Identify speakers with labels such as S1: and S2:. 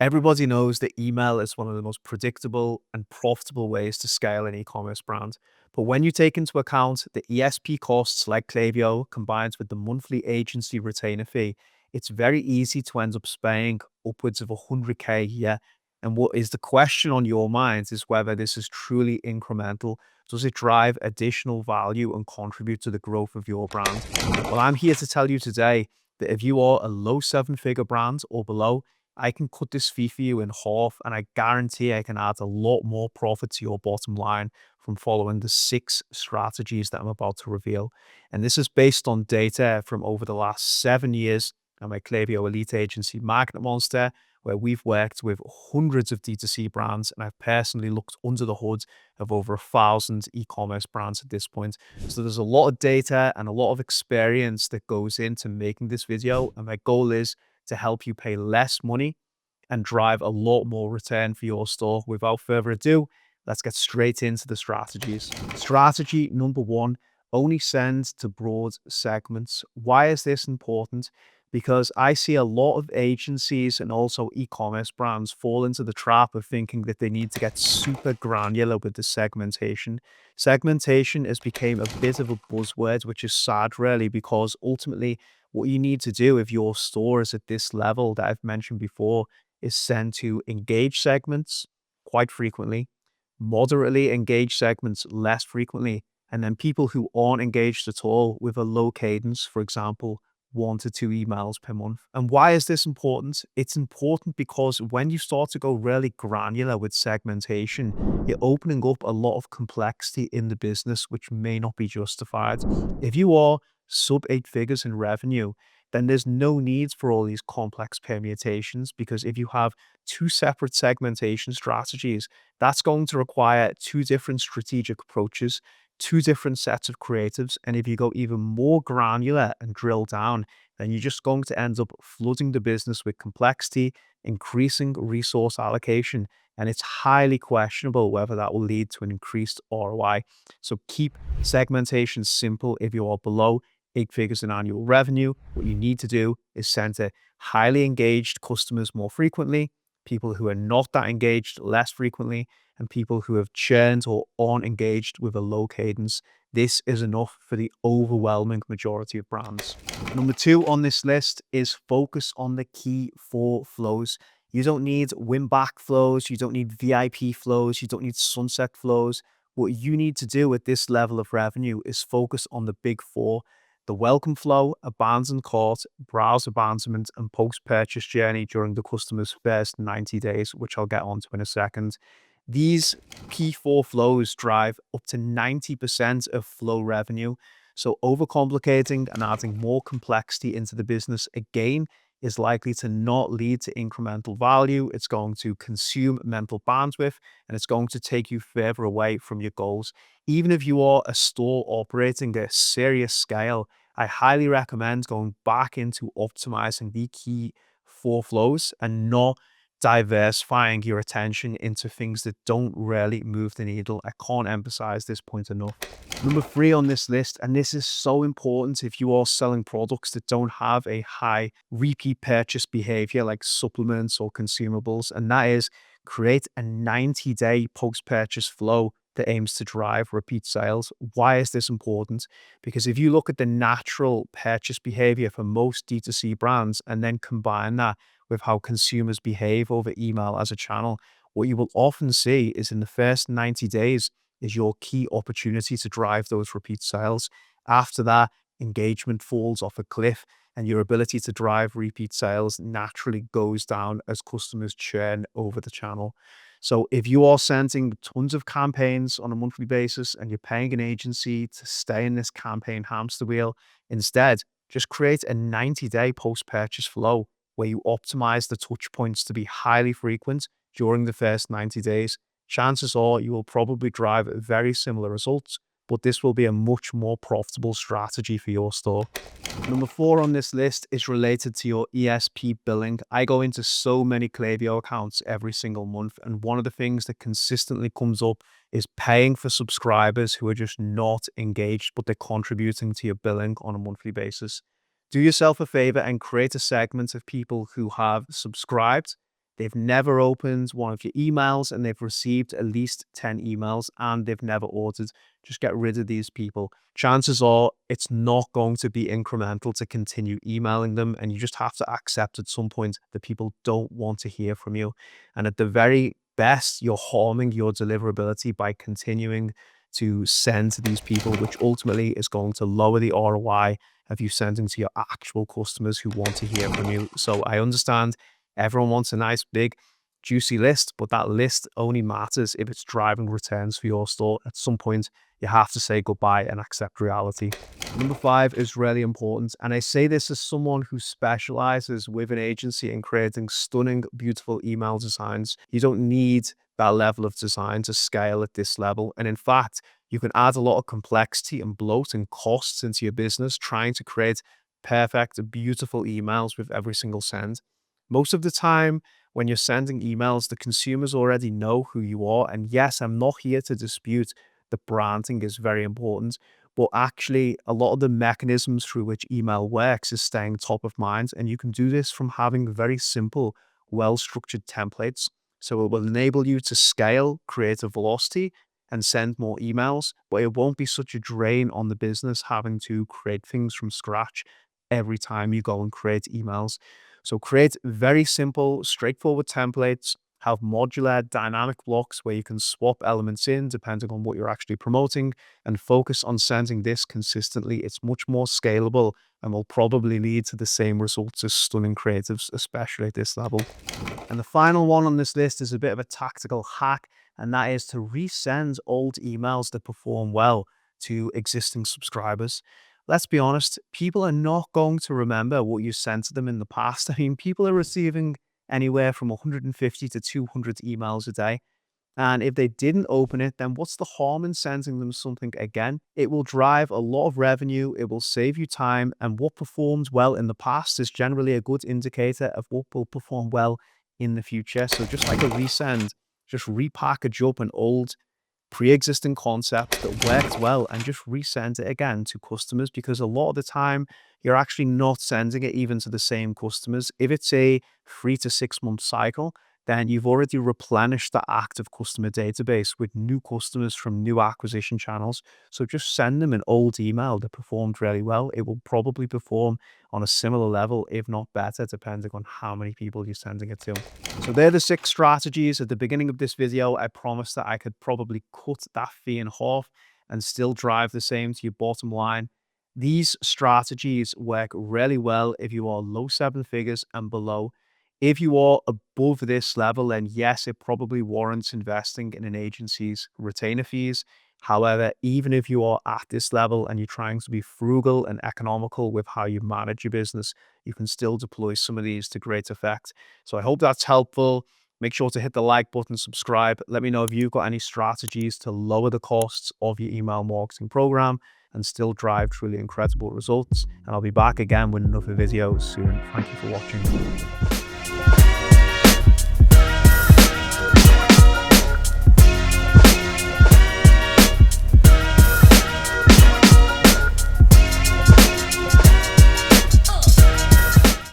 S1: Everybody knows that email is one of the most predictable and profitable ways to scale an e-commerce brand. But when you take into account the ESP costs like Klaviyo combined with the monthly agency retainer fee, it's very easy to end up spending upwards of 100K a year. And what is the question on your mind is whether this is truly incremental. Does it drive additional value and contribute to the growth of your brand? Well, I'm here to tell you today that if you are a low seven-figure brand or below, I can cut this fee for you in half, and I guarantee I can add a lot more profit to your bottom line from following the 6 strategies that I'm about to reveal. And this is based on data from over the last 7 years at my Klaviyo Elite agency, Magnet Monster, where we've worked with hundreds of D2C brands, and I've personally looked under the hood of over 1,000 e-commerce brands at this point. So there's a lot of data and a lot of experience that goes into making this video, and my goal is to help you pay less money and drive a lot more return for your store. Without further ado, let's get straight into the strategies. Strategy number one, only send to broad segments. Why is this important? Because I see a lot of agencies and also e-commerce brands fall into the trap of thinking that they need to get super granular with the segmentation. Segmentation has become a bit of a buzzword, which is sad really, because ultimately what you need to do if your store is at this level that I've mentioned before is send to engaged segments quite frequently, moderately engaged segments less frequently, and then people who aren't engaged at all with a low cadence, for example, 1 to 2 emails per month. And why is this important? It's important because when you start to go really granular with segmentation, you're opening up a lot of complexity in the business, which may not be justified. If you are sub 8 figures in revenue, then there's no need for all these complex permutations, because if you have 2 separate segmentation strategies, that's going to require 2 different strategic approaches, 2 different sets of creatives. And if you go even more granular and drill down, then you're just going to end up flooding the business with complexity, increasing resource allocation, and it's highly questionable whether that will lead to an increased ROI. So keep segmentation simple if you are below 8 figures in annual revenue. What you need to do is send to highly engaged customers more frequently, people who are not that engaged less frequently, and people who have churned or aren't engaged with a low cadence. This is enough for the overwhelming majority of brands. Number two on this list is focus on the key 4 flows. You don't need win back flows, you don't need VIP flows, you don't need sunset flows. What you need to do at this level of revenue is focus on the big 4: the welcome flow, abandoned cart, browse abandonment, and post-purchase journey during the customer's first 90 days, which I'll get onto in a second. These P4 flows drive up to 90% of flow revenue. So overcomplicating and adding more complexity into the business again is likely to not lead to incremental value. It's going to consume mental bandwidth, and it's going to take you further away from your goals. Even if you are a store operating at a serious scale, I highly recommend going back into optimizing the key 4 flows and not diversifying your attention into things that don't really move the needle. I can't emphasize this point enough. Number 3 on this list, and this is so important if you are selling products that don't have a high repeat purchase behavior like supplements or consumables, and that is create a 90-day post-purchase flow that aims to drive repeat sales. Why is this important? Because if you look at the natural purchase behavior for most D2C brands and then combine that with how consumers behave over email as a channel, what you will often see is in the first 90 days is your key opportunity to drive those repeat sales. After that, engagement falls off a cliff, and your ability to drive repeat sales naturally goes down as customers churn over the channel. So if you are sending tons of campaigns on a monthly basis and you're paying an agency to stay in this campaign hamster wheel, instead, just create a 90-day post-purchase flow where you optimize the touch points to be highly frequent during the first 90 days. Chances are you will probably drive very similar results, but this will be a much more profitable strategy for your store. Number 4 on this list is related to your ESP billing. I go into so many Klaviyo accounts every single month, and one of the things that consistently comes up is paying for subscribers who are just not engaged, but they're contributing to your billing on a monthly basis. Do yourself a favor and create a segment of people who have subscribed they've never opened one of your emails and they've received at least 10 emails and they've never ordered. Just get rid of these people. Chances are it's not going to be incremental to continue emailing them. And you just have to accept at some point that people don't want to hear from you. And at the very best, you're harming your deliverability by continuing to send to these people, which ultimately is going to lower the ROI of you sending to your actual customers who want to hear from you. So I understand everyone wants a nice, big, juicy list, but that list only matters if it's driving returns for your store. At some point, you have to say goodbye and accept reality. Number 5 is really important. And I say this as someone who specializes with an agency in creating stunning, beautiful email designs. You don't need that level of design to scale at this level. And in fact, you can add a lot of complexity and bloat and costs into your business trying to create perfect, beautiful emails with every single send. Most of the time, when you're sending emails, the consumers already know who you are. And yes, I'm not here to dispute that branding is very important, but actually, a lot of the mechanisms through which email works is staying top of mind. And you can do this from having very simple, well structured templates. So it will enable you to scale creative velocity and send more emails, but it won't be such a drain on the business having to create things from scratch every time you go and create emails. So create very simple, straightforward templates, have modular dynamic blocks where you can swap elements in depending on what you're actually promoting, and focus on sending this consistently. It's much more scalable and will probably lead to the same results as stunning creatives, especially at this level. And the final one on this list is a bit of a tactical hack, and that is to resend old emails that perform well to existing subscribers. Let's be honest, people are not going to remember what you sent to them in the past. I mean, people are receiving anywhere from 150 to 200 emails a day. And if they didn't open it, then what's the harm in sending them something again? It will drive a lot of revenue, it will save you time, and what performed well in the past is generally a good indicator of what will perform well in the future. So just like a resend, just repackage up an old pre-existing concept that worked well and just resend it again to customers, because a lot of the time you're actually not sending it even to the same customers. If it's a 3 to 6 month cycle, then you've already replenished the active customer database with new customers from new acquisition channels. So just send them an old email that performed really well. It will probably perform on a similar level, if not better, depending on how many people you're sending it to. So they're the 6 strategies. At the beginning of this video, I promised that I could probably cut that fee in half and still drive the same to your bottom line. These strategies work really well if you are low 7 figures and below. If you are above this level, then yes, it probably warrants investing in an agency's retainer fees. However, even if you are at this level and you're trying to be frugal and economical with how you manage your business, you can still deploy some of these to great effect. So I hope that's helpful. Make sure to hit the like button, subscribe. Let me know if you've got any strategies to lower the costs of your email marketing program and still drive truly incredible results. And I'll be back again with another video soon. Thank you for watching.